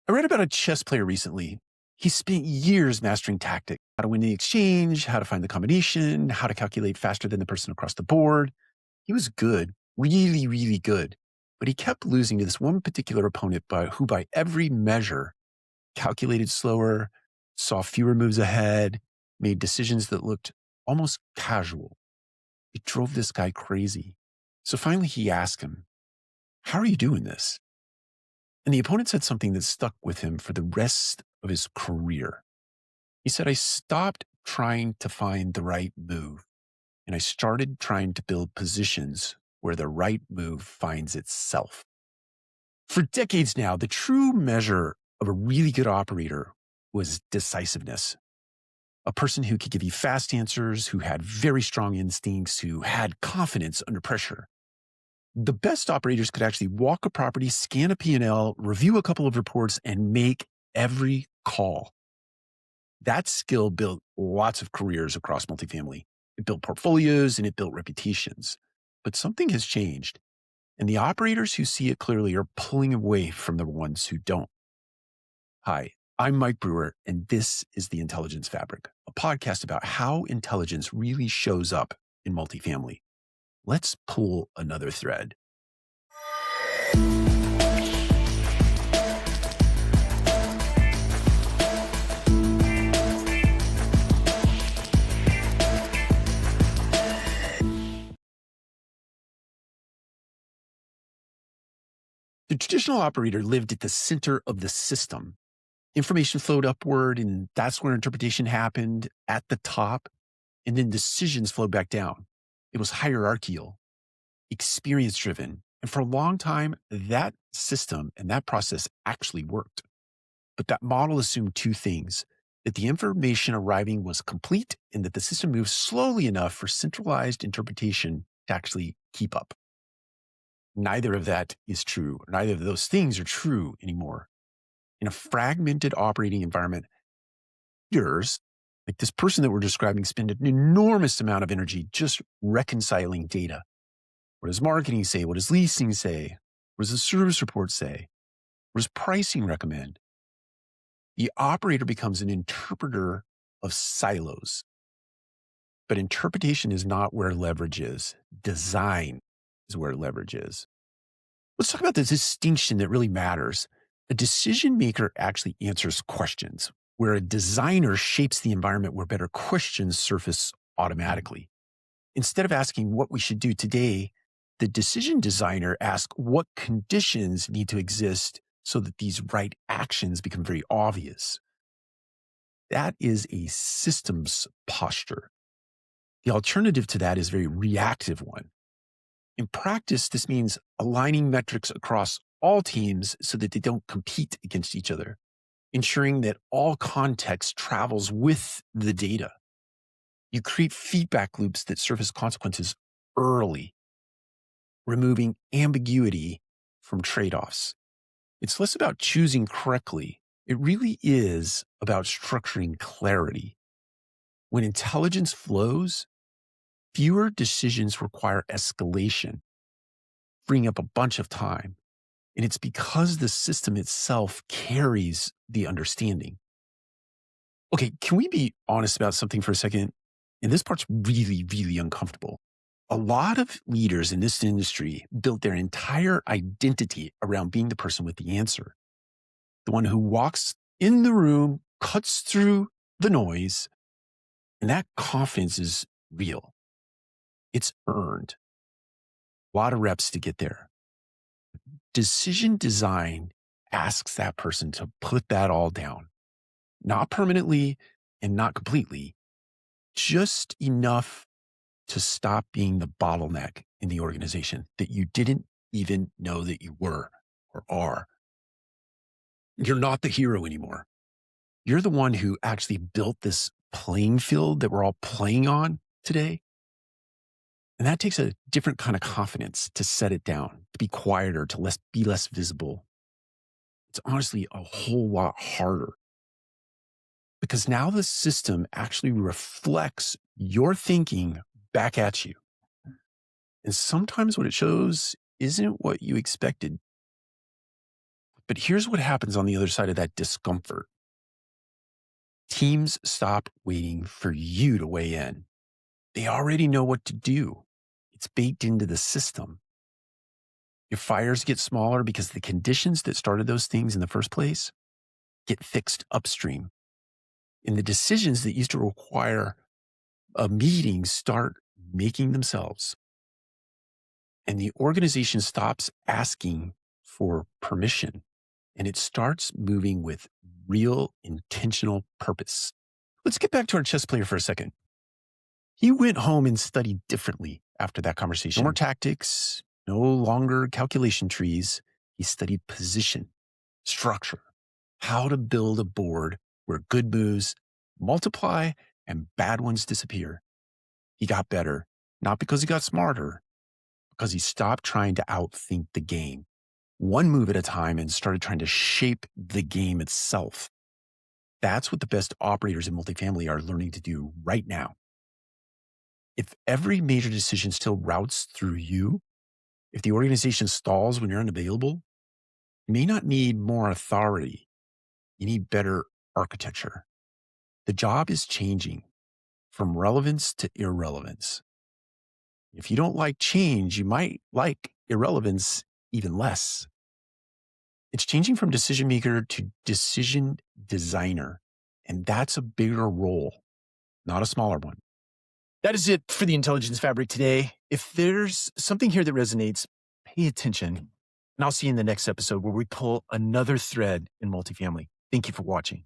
I read about a chess player recently. He spent years mastering tactics, how to win the exchange, how to find the combination, how to calculate faster than the person across the board. He was good, really, really good. But he kept losing to this one particular opponent who, by every measure, calculated slower, saw fewer moves ahead, made decisions that looked almost casual. It drove this guy crazy. So finally, he asked him, "How are you doing this?" And the opponent said something that stuck with him for the rest of his career. He said, "I stopped trying to find the right move, and I started trying to build positions where the right move finds itself." For decades now, the true measure of a really good operator was decisiveness. A person who could give you fast answers, who had very strong instincts, who had confidence under pressure. The best operators could actually walk a property, scan a P&L, review a couple of reports, and make every call. That skill built lots of careers across multifamily. It built portfolios and it built reputations. But something has changed, and the operators who see it clearly are pulling away from the ones who don't. Hi, I'm Mike Brewer, and this is The Intelligence Fabric, a podcast about how intelligence really shows up in multifamily. Let's pull another thread. The traditional operator lived at the center of the system. Information flowed upward, and that's where interpretation happened at the top, and then decisions flowed back down. It was hierarchical, experience driven. And for a long time, that system and that process actually worked. But that model assumed two things: that the information arriving was complete and that the system moved slowly enough for centralized interpretation to actually keep up. Neither of that is true. Neither of those things are true anymore. In a fragmented operating environment, leaders, like this person that we're describing, spend an enormous amount of energy just reconciling data. What does marketing say? What does leasing say? What does the service report say? What does pricing recommend? The operator becomes an interpreter of silos. But interpretation is not where leverage is. Design is where leverage is. Let's talk about the distinction that really matters. A decision maker actually answers questions, where a designer shapes the environment where better questions surface automatically. Instead of asking what we should do today, the decision designer asks what conditions need to exist so that these right actions become very obvious. That is a systems posture. The alternative to that is a very reactive one. In practice, this means aligning metrics across all teams so that they don't compete against each other, ensuring that all context travels with the data. You create feedback loops that surface consequences early, removing ambiguity from trade-offs. It's less about choosing correctly. It really is about structuring clarity. When intelligence flows, fewer decisions require escalation, freeing up a bunch of time. And it's because the system itself carries the understanding. Okay, can we be honest about something for a second? And this part's really, really uncomfortable. A lot of leaders in this industry built their entire identity around being the person with the answer, the one who walks in the room, cuts through the noise, and that confidence is real. It's earned. A lot of reps to get there. Decision design asks that person to put that all down, not permanently and not completely, just enough to stop being the bottleneck in the organization that you didn't even know that you were or are. You're not the hero anymore. You're the one who actually built this playing field that we're all playing on today. And that takes a different kind of confidence to set it down, to be quieter, to be less visible. It's honestly a whole lot harder because now the system actually reflects your thinking back at you. And sometimes what it shows isn't what you expected. But here's what happens on the other side of that discomfort. Teams stop waiting for you to weigh in. They already know what to do. It's baked into the system. Your fires get smaller because the conditions that started those things in the first place get fixed upstream. And the decisions that used to require a meeting start making themselves. And the organization stops asking for permission and it starts moving with real intentional purpose. Let's get back to our chess player for a second. He went home and studied differently after that conversation. No more tactics, no longer calculation trees. He studied position, structure, how to build a board where good moves multiply and bad ones disappear. He got better, not because he got smarter, because he stopped trying to outthink the game, one move at a time, and started trying to shape the game itself. That's what the best operators in multifamily are learning to do right now. If every major decision still routes through you, if the organization stalls when you're unavailable, you may not need more authority. You need better architecture. The job is changing from relevance to irrelevance. If you don't like change, you might like irrelevance even less. It's changing from decision maker to decision designer. And that's a bigger role, not a smaller one. That is it for the Intelligence Fabric today. If there's something here that resonates, pay attention. And I'll see you in the next episode where we pull another thread in multifamily. Thank you for watching.